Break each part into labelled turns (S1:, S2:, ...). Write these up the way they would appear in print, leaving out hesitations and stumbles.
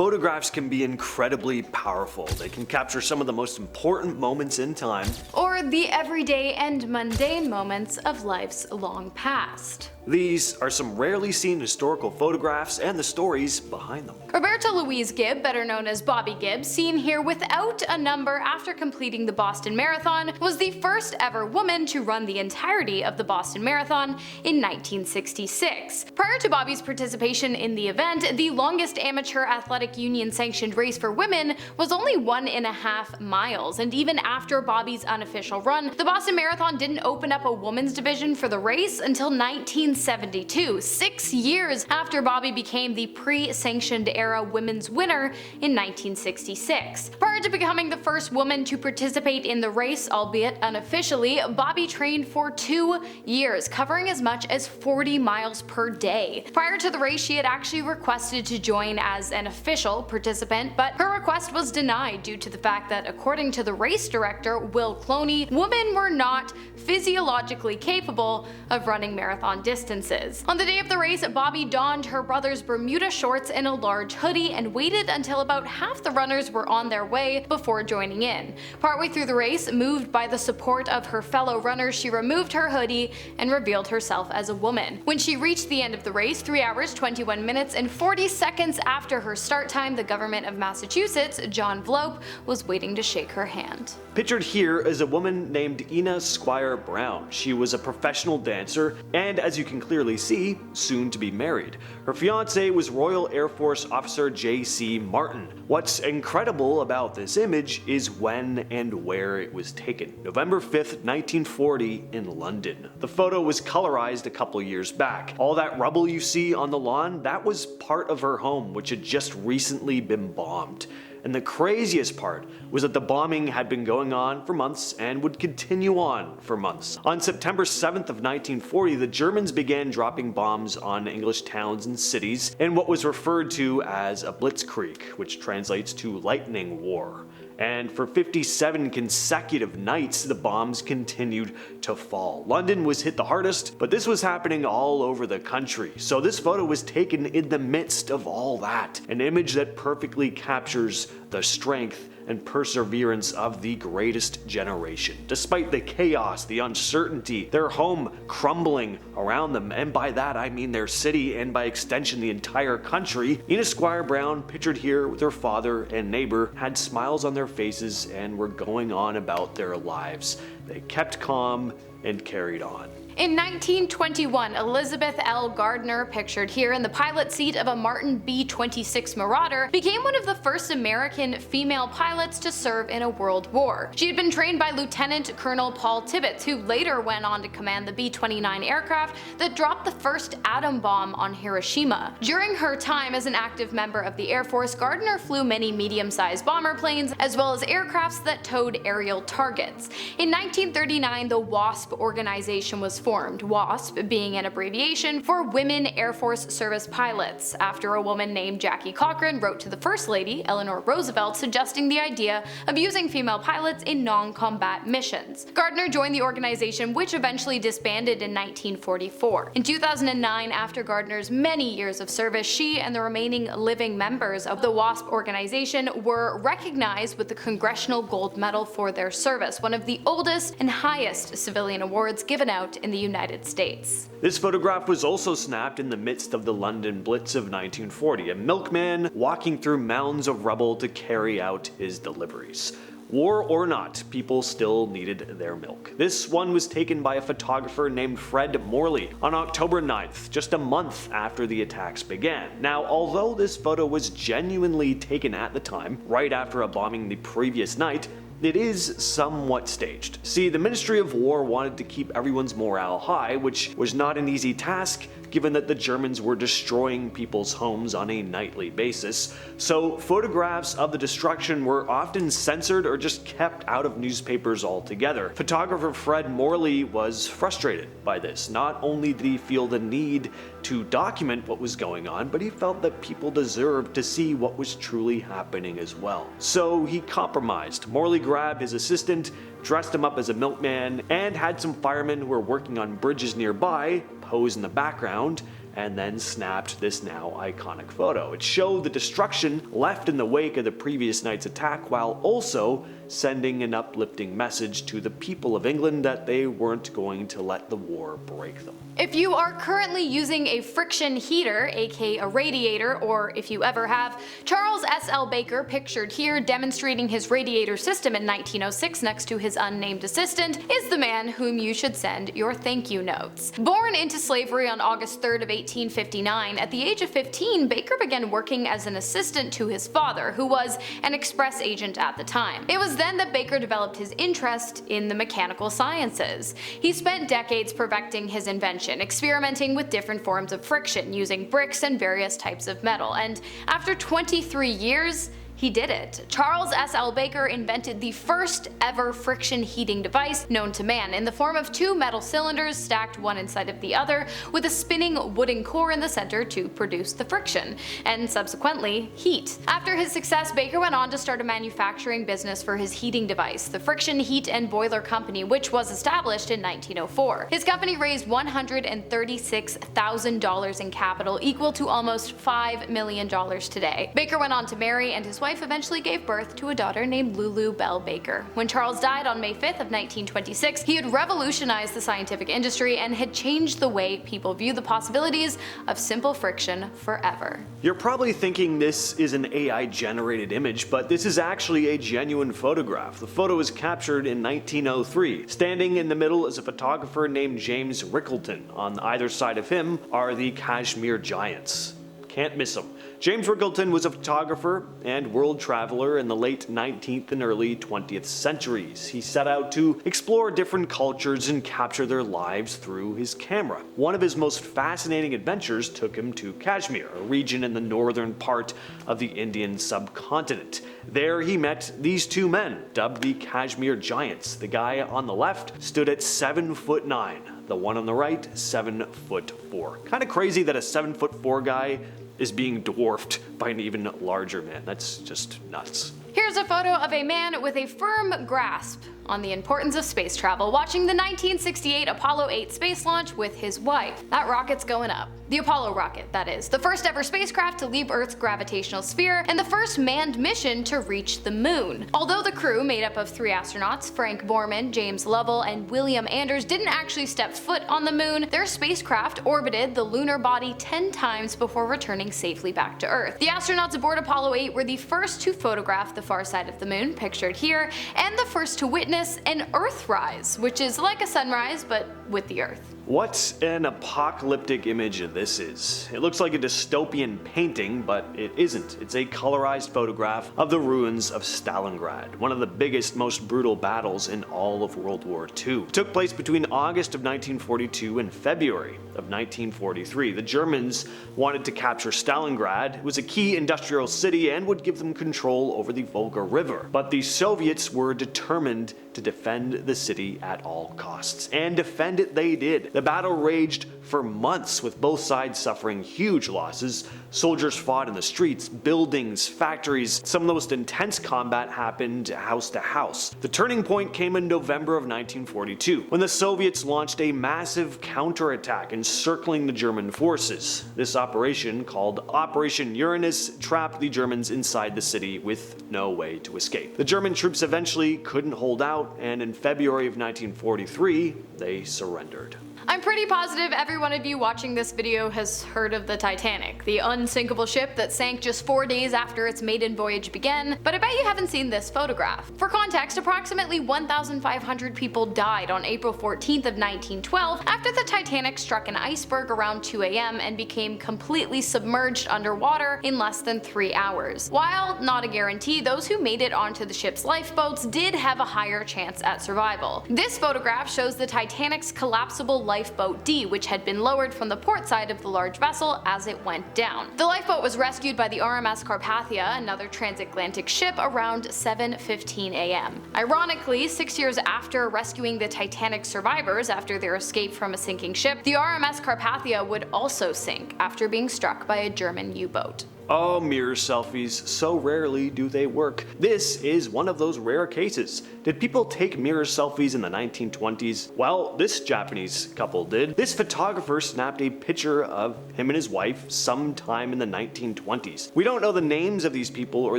S1: Photographs can be incredibly powerful. They can capture some of the most important moments in time,
S2: or the everyday and mundane moments of life's long past.
S1: These are some rarely seen historical photographs and the stories behind them.
S2: Roberta Louise Gibb, better known as Bobbi Gibb, seen here without a number after completing the Boston Marathon, was the first ever woman to run the entirety of the Boston Marathon in 1966. Prior to Bobbi's participation in the event, the longest amateur athletic union sanctioned race for women was only 1.5 miles, and even after Bobbi's unofficial run, the Boston Marathon didn't open up a women's division for the race until 1972, 6 years after Bobbi became the pre-sanctioned era women's winner in 1966. Prior to becoming the first woman to participate in the race, albeit unofficially, Bobbi trained for 2 years, covering as much as 40 miles per day. Prior to the race, she had actually requested to join as an official participant, but her request was denied due to the fact that, according to the race director, Will Cloney, women were not physiologically capable of running marathon distances. On the day of the race, Bobbi donned her brother's Bermuda shorts and a large hoodie and waited until about half the runners were on their way before joining in. Partway through the race, moved by the support of her fellow runners, she removed her hoodie and revealed herself as a woman. When she reached the end of the race, 3 hours, 21 minutes, and 40 seconds after her start time, the governor of Massachusetts, John Vlope, was waiting to shake her hand.
S1: Pictured here is a woman named Ina Squire Brown. She was a professional dancer and, as you can clearly see, soon to be married. Her fiance was Royal Air Force Officer J.C. Martin. What's incredible about this image is when and where it was taken. November 5th, 1940 in London. The photo was colorized a couple years back. All that rubble you see on the lawn, that was part of her home, which had just recently been bombed. And the craziest part was that the bombing had been going on for months and would continue on for months. On September 7th of 1940, the Germans began dropping bombs on English towns and cities in what was referred to as a blitzkrieg, which translates to lightning war. And for 57 consecutive nights, the bombs continued to fall. London was hit the hardest, but this was happening all over the country. So this photo was taken in the midst of all that. An image that perfectly captures the strength and perseverance of the greatest generation. Despite the chaos, the uncertainty, their home crumbling around them, and by that I mean their city and by extension the entire country, Ina Squire Brown, pictured here with her father and neighbor, had smiles on their faces and were going on about their lives. They kept calm and carried on.
S2: In 1921, Elizabeth L. Gardner, pictured here in the pilot seat of a Martin B-26 Marauder, became one of the first American female pilots to serve in a world war. She had been trained by Lieutenant Colonel Paul Tibbets, who later went on to command the B-29 aircraft that dropped the first atom bomb on Hiroshima. During her time as an active member of the Air Force, Gardner flew many medium-sized bomber planes, as well as aircrafts that towed aerial targets. In 1939, the WASP organization was formed, WASP being an abbreviation for Women Air Force Service Pilots, after a woman named Jackie Cochran wrote to the First Lady, Eleanor Roosevelt, suggesting the idea of using female pilots in non-combat missions. Gardner joined the organization, which eventually disbanded in 1944. In 2009, after Gardner's many years of service, she and the remaining living members of the WASP organization were recognized with the Congressional Gold Medal for their service, one of the oldest and highest civilian awards given out in the United States.
S1: This photograph was also snapped in the midst of the London Blitz of 1940, a milkman walking through mounds of rubble to carry out his deliveries. War or not, people still needed their milk. This one was taken by a photographer named Fred Morley on October 9th, just a month after the attacks began. Now, although this photo was genuinely taken at the time, right after a bombing the previous night, it is somewhat staged. See, the Ministry of War wanted to keep everyone's morale high, which was not an easy task given that the Germans were destroying people's homes on a nightly basis, so photographs of the destruction were often censored or just kept out of newspapers altogether. Photographer Fred Morley was frustrated by this. Not only did he feel the need to document what was going on, but he felt that people deserved to see what was truly happening as well. So he compromised. Morley grabbed his assistant, dressed him up as a milkman, and had some firemen who were working on bridges nearby pose in the background and then snapped this now iconic photo. It showed the destruction left in the wake of the previous night's attack, while also sending an uplifting message to the people of England that they weren't going to let the war break them.
S2: If you are currently using a friction heater, aka a radiator, or if you ever have, Charles S.L. Baker, pictured here demonstrating his radiator system in 1906 next to his unnamed assistant, is the man whom you should send your thank you notes. Born into slavery on August 3rd of 1859, at the age of 15, Baker began working as an assistant to his father, who was an express agent at the time. It was then that Baker developed his interest in the mechanical sciences. He spent decades perfecting his invention, experimenting with different forms of friction using bricks and various types of metal, and after 23 years, he did it. Charles S.L. Baker invented the first ever friction heating device known to man in the form of two metal cylinders stacked one inside of the other with a spinning wooden core in the center to produce the friction, and subsequently heat. After his success, Baker went on to start a manufacturing business for his heating device, the Friction Heat and Boiler Company, which was established in 1904. His company raised $136,000 in capital, equal to almost $5 million today. Baker went on to marry, and his wife eventually gave birth to a daughter named Lulu Bell Baker. When Charles died on May 5th of 1926, he had revolutionized the scientific industry and had changed the way people view the possibilities of simple friction forever.
S1: You're probably thinking this is an AI generated image, but this is actually a genuine photograph. The photo was captured in 1903. Standing in the middle is a photographer named James Rickleton. On either side of him are the Kashmir Giants. Can't miss them. James Rickleton was a photographer and world traveler in the late 19th and early 20th centuries. He set out to explore different cultures and capture their lives through his camera. One of his most fascinating adventures took him to Kashmir, a region in the northern part of the Indian subcontinent. There he met these two men, dubbed the Kashmir Giants. The guy on the left stood at 7'9", the one on the right 7'4". Kind of crazy that a 7'4" guy is being dwarfed by an even larger man. That's just nuts.
S2: Here's a photo of a man with a firm grasp on the importance of space travel, watching the 1968 Apollo 8 space launch with his wife. That rocket's going up. The Apollo rocket, that is. The first ever spacecraft to leave Earth's gravitational sphere, and the first manned mission to reach the moon. Although the crew, made up of 3 astronauts, Frank Borman, James Lovell, and William Anders, didn't actually step foot on the moon, their spacecraft orbited the lunar body 10 times before returning safely back to Earth. The astronauts aboard Apollo 8 were the first to photograph the far side of the moon, pictured here, and the first to witness an Earthrise, which is like a sunrise but with the Earth.
S1: What an apocalyptic image this is. It looks like a dystopian painting, but it isn't. It's a colorized photograph of the ruins of Stalingrad, one of the biggest, most brutal battles in all of World War II. It took place between August of 1942 and February of 1943. The Germans wanted to capture Stalingrad. It was a key industrial city and would give them control over the Volga River. But the Soviets were determined to defend the city at all costs, and defend it they did. The battle raged for months, with both sides suffering huge losses. Soldiers fought in the streets, buildings, factories. Some of the most intense combat happened house to house. The turning point came in November of 1942, when the Soviets launched a massive counterattack encircling the German forces. This operation, called Operation Uranus, trapped the Germans inside the city with no way to escape. The German troops eventually couldn't hold out, and in February of 1943, they surrendered.
S2: I'm pretty positive every one of you watching this video has heard of the Titanic, the unsinkable ship that sank just 4 days after its maiden voyage began, but I bet you haven't seen this photograph. For context, approximately 1,500 people died on April 14th of 1912 after the Titanic struck an iceberg around 2 a.m. and became completely submerged underwater in less than 3 hours. While not a guarantee, those who made it onto the ship's lifeboats did have a higher chance at survival. This photograph shows the Titanic's collapsible lifeboat D, which had been lowered from the port side of the large vessel as it went down. The lifeboat was rescued by the RMS Carpathia, another transatlantic ship, around 7:15 a.m. Ironically, 6 years after rescuing the Titanic survivors after their escape from a sinking ship, the RMS Carpathia would also sink after being struck by a German U-boat.
S1: Oh, mirror selfies, so rarely do they work. This is one of those rare cases. Did people take mirror selfies in the 1920s? Well, this Japanese couple did. This photographer snapped a picture of him and his wife sometime in the 1920s. We don't know the names of these people or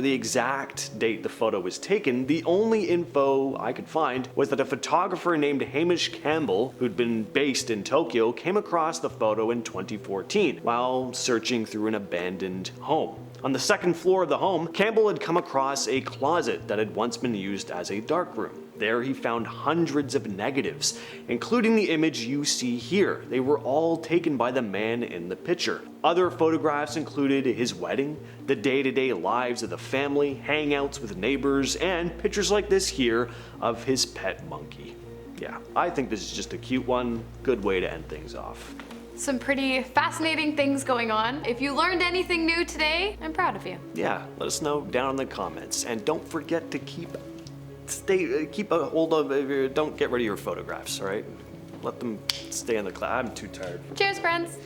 S1: the exact date the photo was taken. The only info I could find was that a photographer named Hamish Campbell, who'd been based in Tokyo, came across the photo in 2014 while searching through an abandoned home. On the second floor of the home, Campbell had come across a closet that had once been used as a darkroom. There he found hundreds of negatives, including the image you see here. They were all taken by the man in the picture. Other photographs included his wedding, the day-to-day lives of the family, hangouts with neighbors, and pictures like this here of his pet monkey. Yeah, I think this is just a cute one. Good way to end things off.
S2: Some pretty fascinating things going on. If you learned anything new today, I'm proud of you.
S1: Yeah, let us know down in the comments, and don't forget to keep a hold of. Don't get rid of your photographs. All right, let them stay in the cloud. I'm too tired.
S2: Cheers, friends.